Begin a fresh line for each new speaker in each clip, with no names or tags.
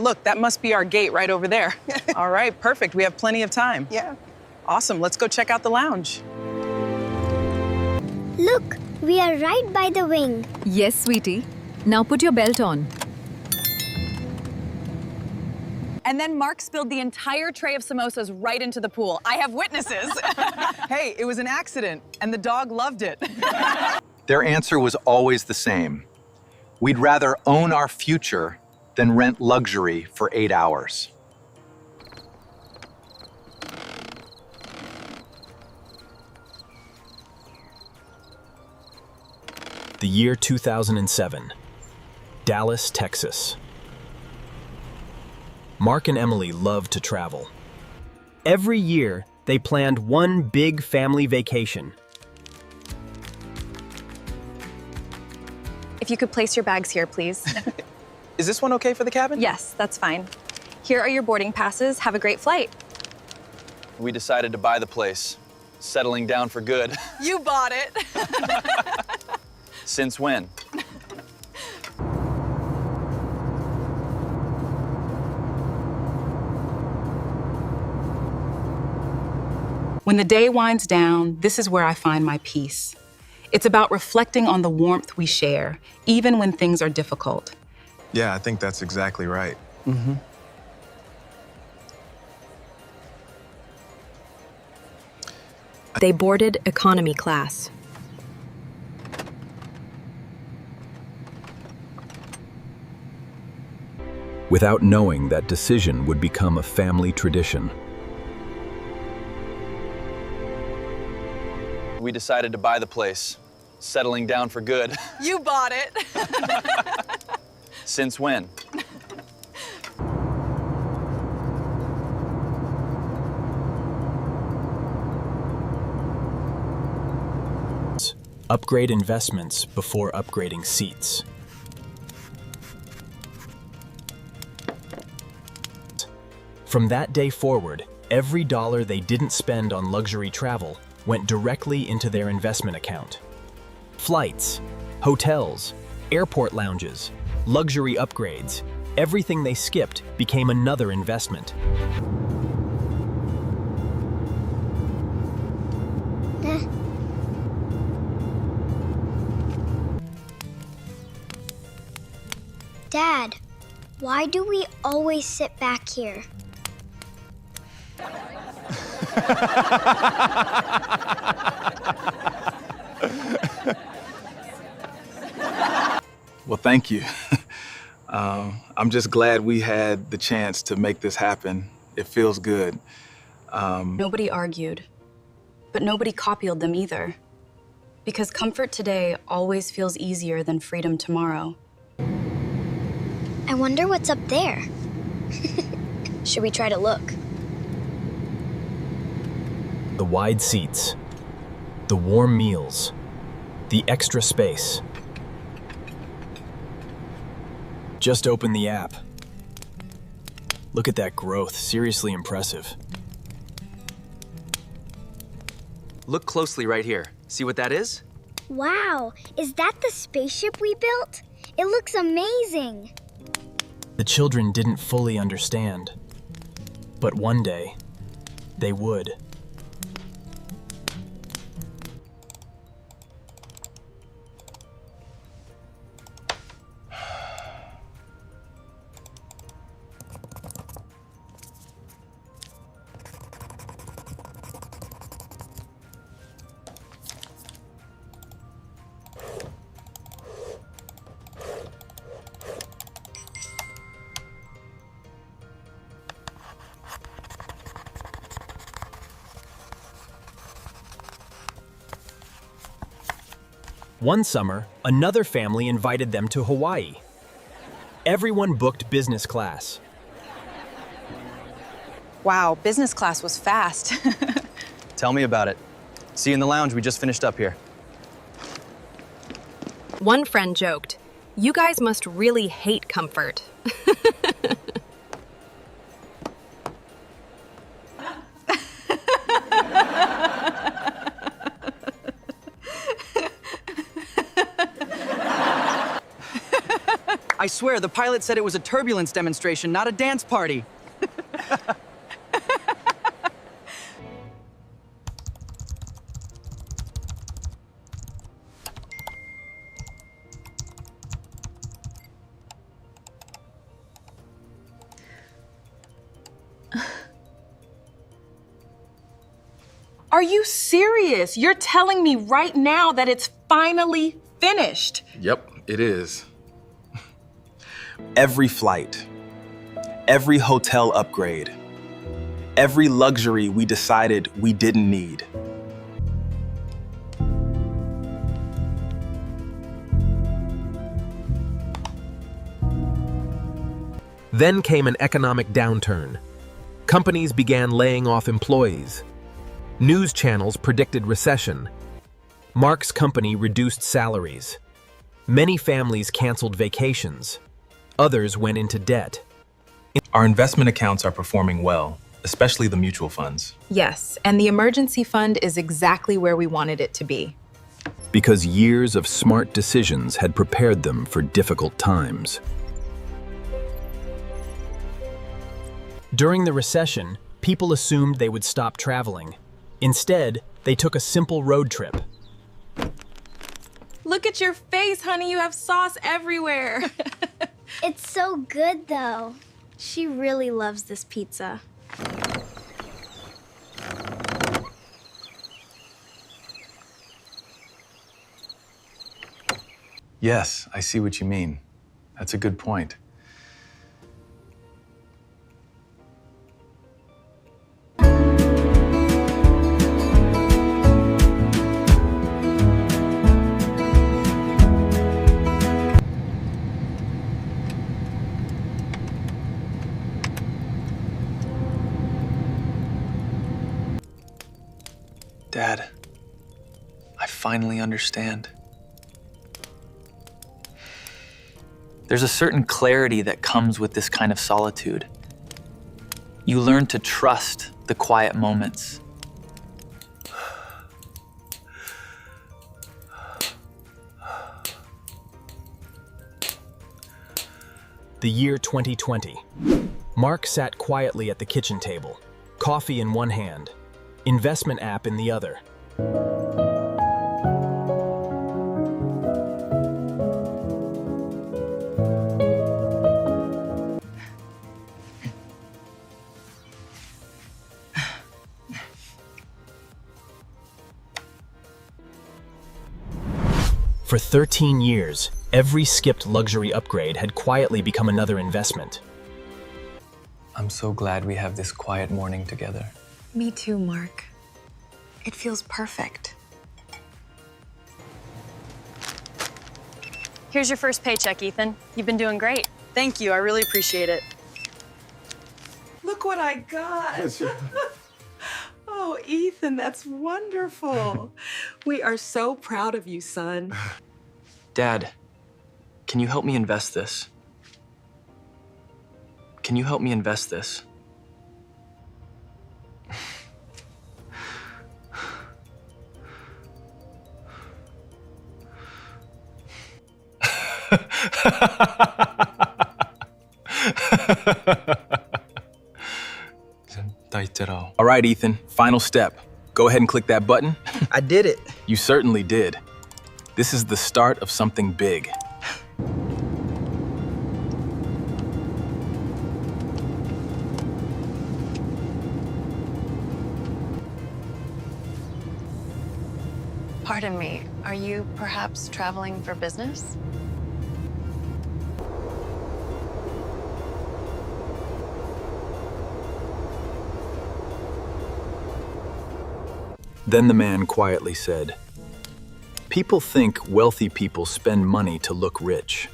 Look, that must be our gate right over there. All right, perfect. We have plenty of time.
Yeah.
Awesome. Let's go check out the lounge.
Look, we are right by the wing.
Yes, sweetie. Now put your belt on.
And then Mark spilled the entire tray of samosas right into the pool. I have witnesses.
Hey, it was an accident, and the dog loved it.
Their answer was always the same. We'd rather own our future than rent luxury for 8 hours.
The year 2007, Dallas, Texas. Mark and Emily loved to travel. Every year, they planned one big family vacation.
If you could place your bags here, please.
Is this one okay for the cabin?
Yes, that's fine. Here are your boarding passes. Have a great flight.
We decided to buy the place, settling down for good.
You bought it.
Since when?
When the day winds down, this is where I find my peace. It's about reflecting on the warmth we share, even when things are difficult.
Yeah, I think that's exactly right.
Mm-hmm.
They boarded economy class.
Without knowing that decision would become a family tradition.
We decided to buy the place, settling down for good.
You bought it.
Since when?
Upgrade investments before upgrading seats. From that day forward, every dollar they didn't spend on luxury travel went directly into their investment account. Flights, hotels, airport lounges, luxury upgrades, everything they skipped became another investment.
Dad, why do we always sit back here?
Well, thank you. I'm just glad we had the chance to make this happen. It feels good.
Nobody argued, but nobody copied them either. Because comfort today always feels easier than freedom tomorrow.
I wonder what's up there. Should we try to look?
The wide seats, the warm meals, the extra space. Just open the app. Look at that growth, seriously impressive.
Look closely right here. See what that is?
Wow, is that the spaceship we built? It looks amazing.
The children didn't fully understand, but one day, they would. One summer, another family invited them to Hawaii. Everyone booked business class.
Wow, business class was fast.
Tell me about it. See you in the lounge. We just finished up here.
One friend joked, "You guys must really hate comfort."
I swear, the pilot said it was a turbulence demonstration, not a dance party.
Are you serious? You're telling me right now that it's finally finished?
Yep, it is.
Every flight, every hotel upgrade, every luxury we decided we didn't need.
Then came an economic downturn. Companies began laying off employees. News channels predicted recession. Mark's company reduced salaries. Many families canceled vacations. Others went into debt.
Our investment accounts are performing well, especially the mutual funds.
Yes, and the emergency fund is exactly where we wanted it to be.
Because years of smart decisions had prepared them for difficult times.
During the recession, people assumed they would stop traveling. Instead, they took a simple road trip.
Look at your face, honey. You have sauce everywhere.
It's so good, though. She really loves this pizza.
Yes, I see what you mean. That's a good point.
Dad, I finally understand. There's a certain clarity that comes with this kind of solitude. You learn to trust the quiet moments.
The year 2020. Mark sat quietly at the kitchen table, coffee in one hand, investment app in the other. For 13 years, every skipped luxury upgrade had quietly become another investment.
I'm so glad we have this quiet morning together.
Me too, Mark. It feels perfect.
Here's your first paycheck, Ethan. You've been doing great.
Thank you. I really appreciate it.
Look what I got. Oh, Ethan, that's wonderful. We are so proud of you, son.
Dad, can you help me invest this? Can you help me invest this?
All right, Ethan, final step. Go ahead and click that button.
I did it.
You certainly did. This is the start of something big.
Pardon me, are you perhaps traveling for business?
Then the man quietly said, "People think wealthy people spend money to look rich.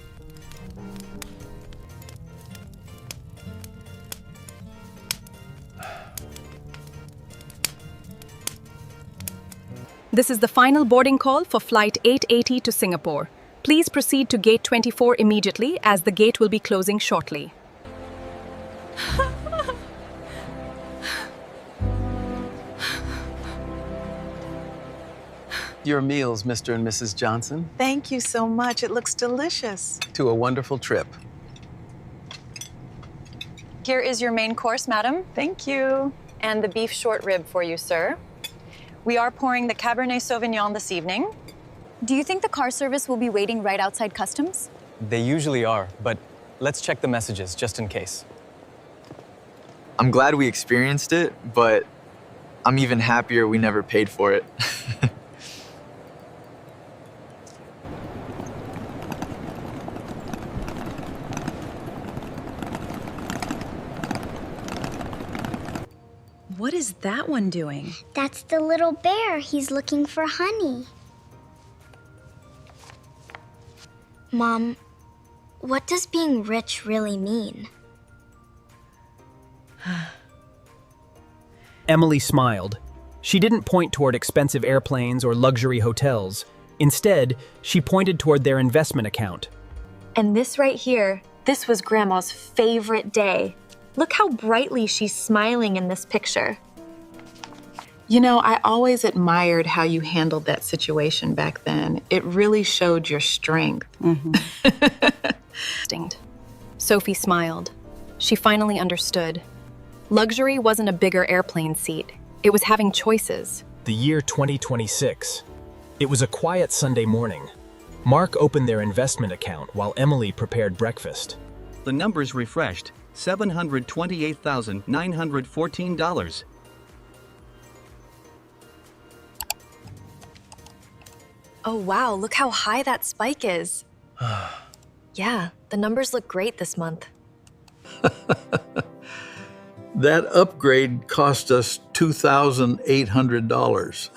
This is the final boarding call for Flight 880 to Singapore. Please proceed to Gate 24 immediately as the gate will be closing shortly.
Your meals, Mr. and Mrs. Johnson.
Thank you so much. It looks delicious.
To a wonderful trip.
Here is your main course, madam.
Thank you.
And the beef short rib for you, sir. We are pouring the Cabernet Sauvignon this evening.
Do you think the car service will be waiting right outside customs?
They usually are, but let's check the messages just in case.
I'm glad we experienced it, but I'm even happier we never paid for it.
What is that one doing?
That's the little bear. He's looking for honey. Mom, what does being rich really mean?
Emily smiled. She didn't point toward expensive airplanes or luxury hotels. Instead, she pointed toward their investment account.
And this right here, this was Grandma's favorite day. Look how brightly she's smiling in this picture.
You know, I always admired how you handled that situation back then. It really showed your strength.
Sophie smiled. She finally understood. Luxury wasn't a bigger airplane seat. It was having choices.
The year 2026. It was a quiet Sunday morning. Mark opened their investment account while Emily prepared breakfast.
The numbers refreshed. $728,914.
Oh wow, look how high that spike is. Yeah, the numbers look great this month.
That upgrade cost us $2,800.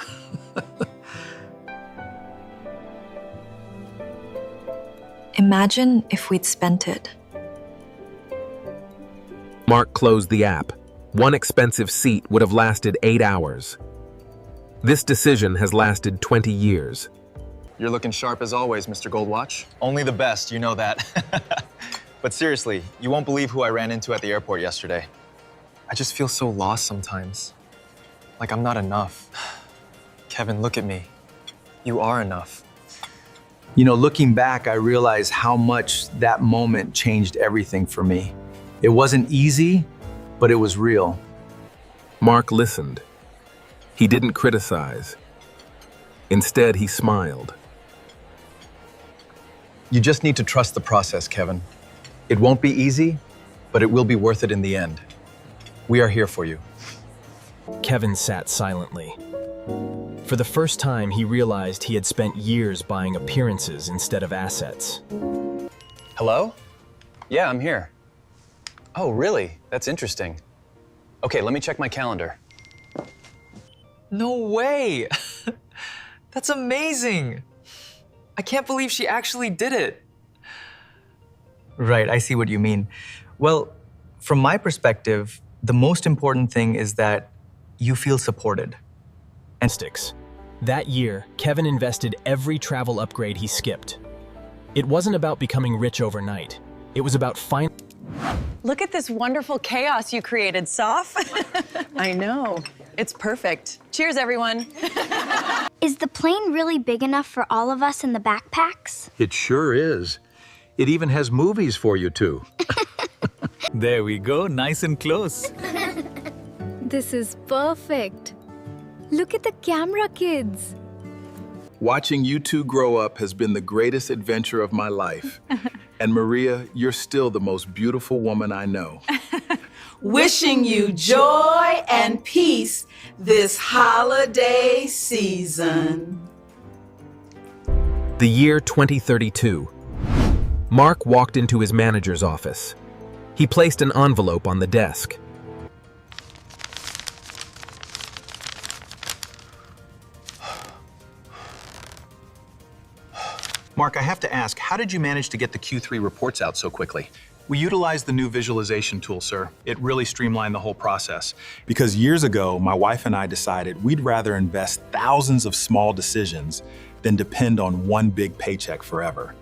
Imagine if we'd spent it.
Mark closed the app. One expensive seat would have lasted 8 hours. This decision has lasted 20 years.
You're looking sharp as always, Mr. Goldwatch. Only the best, you know that. But seriously, you won't believe who I ran into at the airport yesterday. I just feel so lost sometimes. Like I'm not enough. Kevin, look at me. You are enough.
You know, looking back, I realize how much that moment changed everything for me. It wasn't easy, but it was real.
Mark listened. He didn't criticize. Instead, he smiled.
You just need to trust the process, Kevin. It won't be easy, but it will be worth it in the end. We are here for you.
Kevin sat silently. For the first time, he realized he had spent years buying appearances instead of assets.
Hello? Yeah, I'm here. Oh, really? That's interesting. Okay, let me check my calendar.
No way! That's amazing! I can't believe she actually did it. Right, I see what you mean. Well, from my perspective, the most important thing is that you feel supported.
And sticks. That year, Kevin invested every travel upgrade he skipped. It wasn't about becoming rich overnight. It was about finding...
Look at this wonderful chaos you created, Soph.
I know. It's perfect.
Cheers, everyone.
Is the plane really big enough for all of us in the backpacks?
It sure is. It even has movies for you too.
There we go, nice and close.
This is perfect. Look at the camera, kids.
Watching you two grow up has been the greatest adventure of my life. And Maria, you're still the most beautiful woman I know.
Wishing you joy and peace this holiday season.
The year 2032. Mark walked into his manager's office. He placed an envelope on the desk.
Mark, I have to ask, how did you manage to get the Q3 reports out so quickly? We utilized the new visualization tool, sir. It really streamlined the whole process.
Because years ago, my wife and I decided we'd rather invest thousands of small decisions than depend on one big paycheck forever.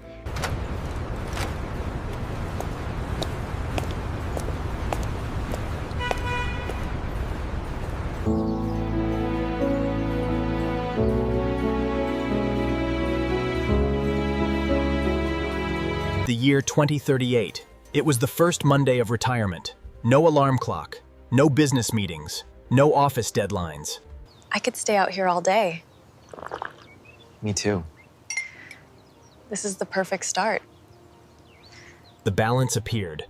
year 2038. It was the first Monday of retirement. No alarm clock, no business meetings, no office deadlines.
I could stay out here all day.
Me too.
This is the perfect start.
The balance appeared.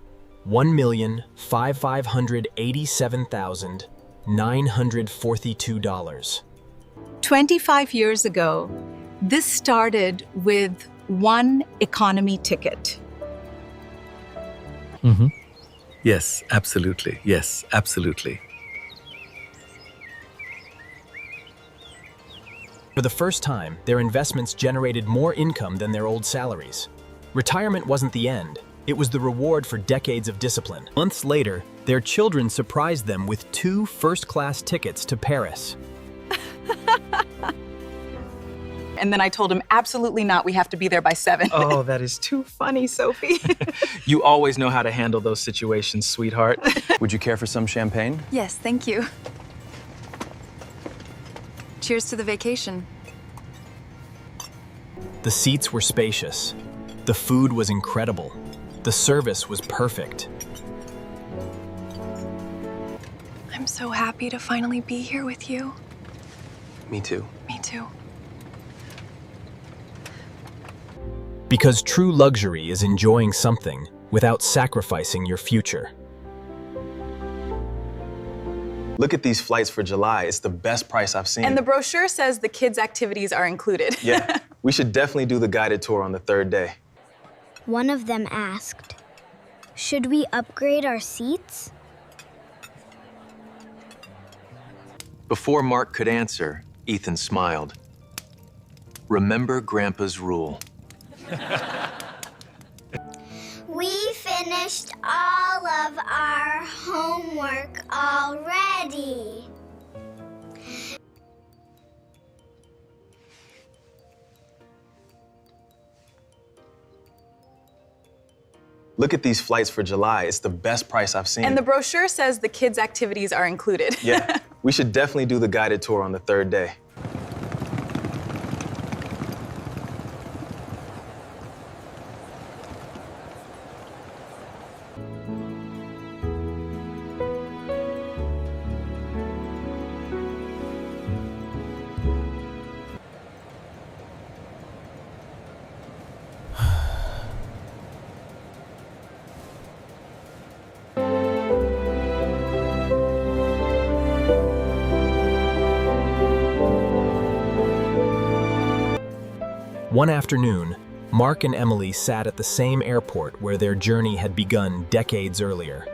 $1,587,942.
25 years ago, this started with one economy ticket.
Mm-hmm. Yes, absolutely. Yes, absolutely.
For the first time, their investments generated more income than their old salaries. Retirement wasn't the end. It was the reward for decades of discipline. Months later, their children surprised them with 2 first-class tickets to Paris.
And then I told him, absolutely not, we have to be there by 7.
Oh, that is too funny, Sophie.
You always know how to handle those situations, sweetheart.
Would you care for some champagne?
Yes, thank you. Cheers to the vacation.
The seats were spacious. The food was incredible. The service was perfect.
I'm so happy to finally be here with you.
Me too.
Me too.
Because true luxury is enjoying something without sacrificing your future.
Look at these flights for July. It's the best price I've seen.
And the brochure says the kids' activities are included.
Yeah, we should definitely do the guided tour on the 3rd day.
One of them asked, "Should we upgrade our seats?"
Before Mark could answer, Ethan smiled. Remember Grandpa's rule.
We finished all of our homework already.
Look at these flights for July. It's the best price I've seen.
And the brochure says the kids' activities are included.
Yeah, we should definitely do the guided tour on the 3rd day.
One afternoon, Mark and Emily sat at the same airport where their journey had begun decades earlier.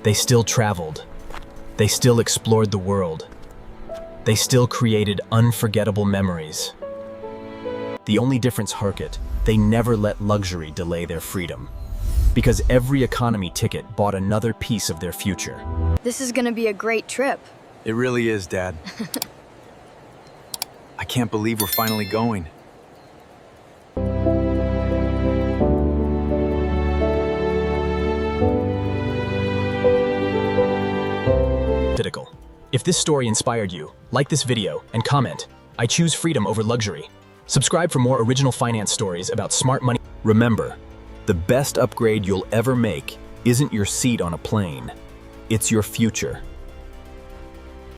They still traveled. They still explored the world. They still created unforgettable memories. The only difference, Harkett, they never let luxury delay their freedom. Because every economy ticket bought another piece of their future.
This is gonna be a great trip.
It really is, Dad. I can't believe we're finally going.
If this story inspired you, like this video and comment. I choose freedom over luxury. Subscribe for more original finance stories about smart money.
Remember, the best upgrade you'll ever make isn't your seat on a plane. It's your future.